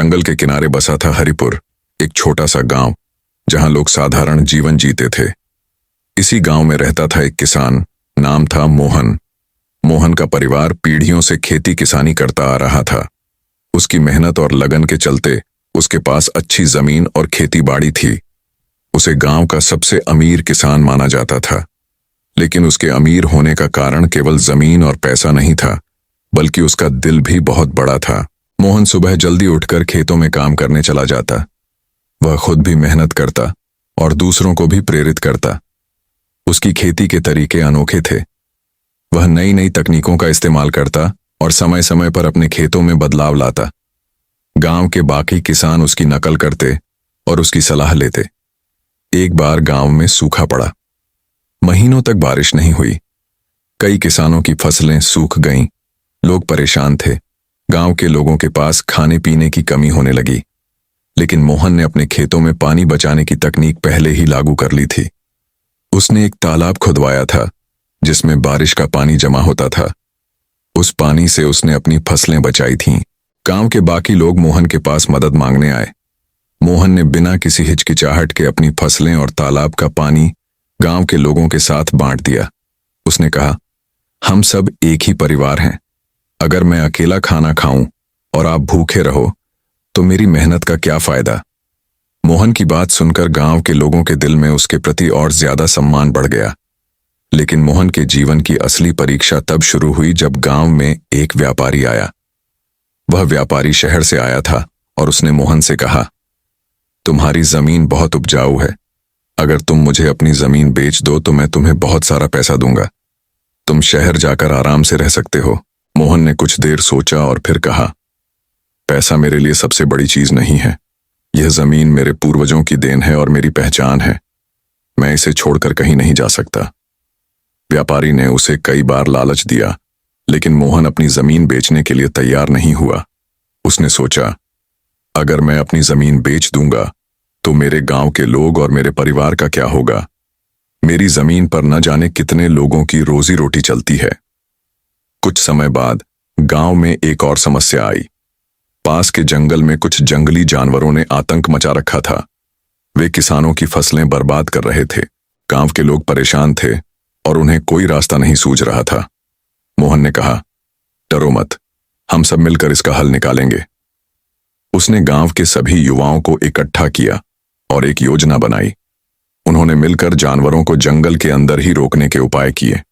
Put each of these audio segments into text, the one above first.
जंगल के किनारे बसा था हरिपुर, एक छोटा सा गांव जहां लोग साधारण जीवन जीते थे। इसी गांव में रहता था एक किसान, नाम था मोहन। मोहन का परिवार पीढ़ियों से खेती किसानी करता आ रहा था। उसकी मेहनत और लगन के चलते उसके पास अच्छी जमीन और खेती बाड़ी थी। उसे गांव का सबसे अमीर किसान माना जाता था। लेकिन उसके अमीर होने का कारण केवल जमीन और पैसा नहीं था, बल्कि उसका दिल भी बहुत बड़ा था। मोहन सुबह जल्दी उठकर खेतों में काम करने चला जाता। वह खुद भी मेहनत करता और दूसरों को भी प्रेरित करता। उसकी खेती के तरीके अनोखे थे। वह नई नई तकनीकों का इस्तेमाल करता और समय समय पर अपने खेतों में बदलाव लाता। गांव के बाकी किसान उसकी नकल करते और उसकी सलाह लेते। एक बार गांव में सूखा पड़ा। महीनों तक बारिश नहीं हुई। कई किसानों की फसलें सूख गईं। लोग परेशान थे। गांव के लोगों के पास खाने पीने की कमी होने लगी। लेकिन मोहन ने अपने खेतों में पानी बचाने की तकनीक पहले ही लागू कर ली थी। उसने एक तालाब खुदवाया था जिसमें बारिश का पानी जमा होता था। उस पानी से उसने अपनी फसलें बचाई थीं। गांव के बाकी लोग मोहन के पास मदद मांगने आए। मोहन ने बिना किसी हिचकिचाहट के अपनी फसलें और तालाब का पानी गांव के लोगों के साथ बांट दिया। उसने कहा, हम सब एक ही परिवार हैं। अगर मैं अकेला खाना खाऊं और आप भूखे रहो तो मेरी मेहनत का क्या फायदा। मोहन की बात सुनकर गांव के लोगों के दिल में उसके प्रति और ज्यादा सम्मान बढ़ गया। लेकिन मोहन के जीवन की असली परीक्षा तब शुरू हुई जब गांव में एक व्यापारी आया। वह व्यापारी शहर से आया था और उसने मोहन से कहा, तुम्हारी जमीन बहुत उपजाऊ है। अगर तुम मुझे अपनी जमीन बेच दो तो मैं तुम्हें बहुत सारा पैसा दूंगा। तुम शहर जाकर आराम से रह सकते हो। मोहन ने कुछ देर सोचा और फिर कहा, पैसा मेरे लिए सबसे बड़ी चीज नहीं है। यह जमीन मेरे पूर्वजों की देन है और मेरी पहचान है। मैं इसे छोड़कर कहीं नहीं जा सकता। व्यापारी ने उसे कई बार लालच दिया, लेकिन मोहन अपनी जमीन बेचने के लिए तैयार नहीं हुआ। उसने सोचा, अगर मैं अपनी जमीन बेच दूंगा तो मेरे गांव के लोग और मेरे परिवार का क्या होगा। मेरी जमीन पर न जाने कितने लोगों की रोजी रोटी चलती है। कुछ समय बाद गांव में एक और समस्या आई। पास के जंगल में कुछ जंगली जानवरों ने आतंक मचा रखा था। वे किसानों की फसलें बर्बाद कर रहे थे। गांव के लोग परेशान थे और उन्हें कोई रास्ता नहीं सूझ रहा था। मोहन ने कहा, डरो मत, हम सब मिलकर इसका हल निकालेंगे। उसने गांव के सभी युवाओं को इकट्ठा किया और एक योजना बनाई। उन्होंने मिलकर जानवरों को जंगल के अंदर ही रोकने के उपाय किए।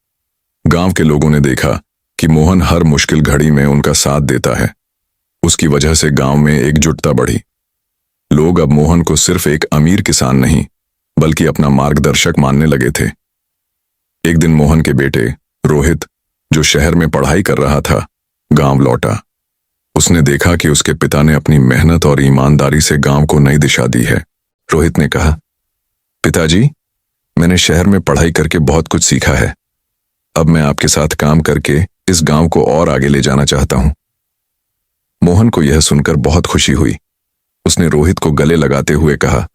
गांव के लोगों ने देखा कि मोहन हर मुश्किल घड़ी में उनका साथ देता है। उसकी वजह से गांव में एकजुटता बढ़ी। लोग अब मोहन को सिर्फ एक अमीर किसान नहीं, बल्कि अपना मार्गदर्शक मानने लगे थे। एक दिन मोहन के बेटे रोहित, जो शहर में पढ़ाई कर रहा था, गांव लौटा। उसने देखा कि उसके पिता ने अपनी मेहनत और ईमानदारी से गांव को नई दिशा दी है। रोहित ने कहा, पिताजी, मैंने शहर में पढ़ाई करके बहुत कुछ सीखा है। अब मैं आपके साथ काम करके इस गांव को और आगे ले जाना चाहता हूं। मोहन को यह सुनकर बहुत खुशी हुई। उसने रोहित को गले लगाते हुए कहा,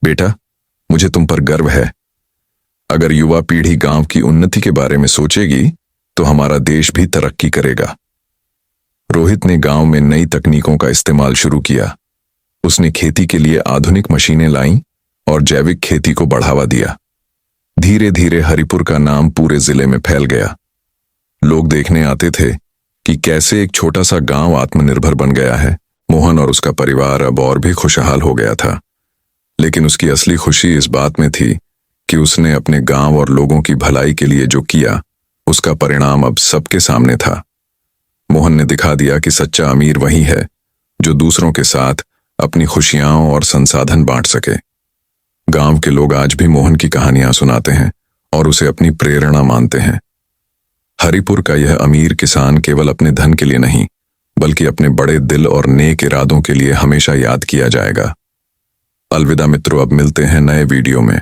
बेटा, मुझे तुम पर गर्व है। अगर युवा पीढ़ी गांव की उन्नति के बारे में सोचेगी तो हमारा देश भी तरक्की करेगा। रोहित ने गांव में नई तकनीकों का इस्तेमाल शुरू किया। उसने खेती के लिए आधुनिक मशीनें लाईं और जैविक खेती को बढ़ावा दिया। धीरे धीरे हरिपुर का नाम पूरे जिले में फैल गया। लोग देखने आते थे कि कैसे एक छोटा सा गांव आत्मनिर्भर बन गया है। मोहन और उसका परिवार अब और भी खुशहाल हो गया था। लेकिन उसकी असली खुशी इस बात में थी कि उसने अपने गांव और लोगों की भलाई के लिए जो किया, उसका परिणाम अब सबके सामने था। मोहन ने दिखा दिया कि सच्चा अमीर वही है जो दूसरों के साथ अपनी खुशियां और संसाधन बांट सके। गांव के लोग आज भी मोहन की कहानियां सुनाते हैं और उसे अपनी प्रेरणा मानते हैं। हरिपुर का यह अमीर किसान केवल अपने धन के लिए नहीं, बल्कि अपने बड़े दिल और नेक इरादों के लिए हमेशा याद किया जाएगा। अलविदा मित्रों, अब मिलते हैं नए वीडियो में।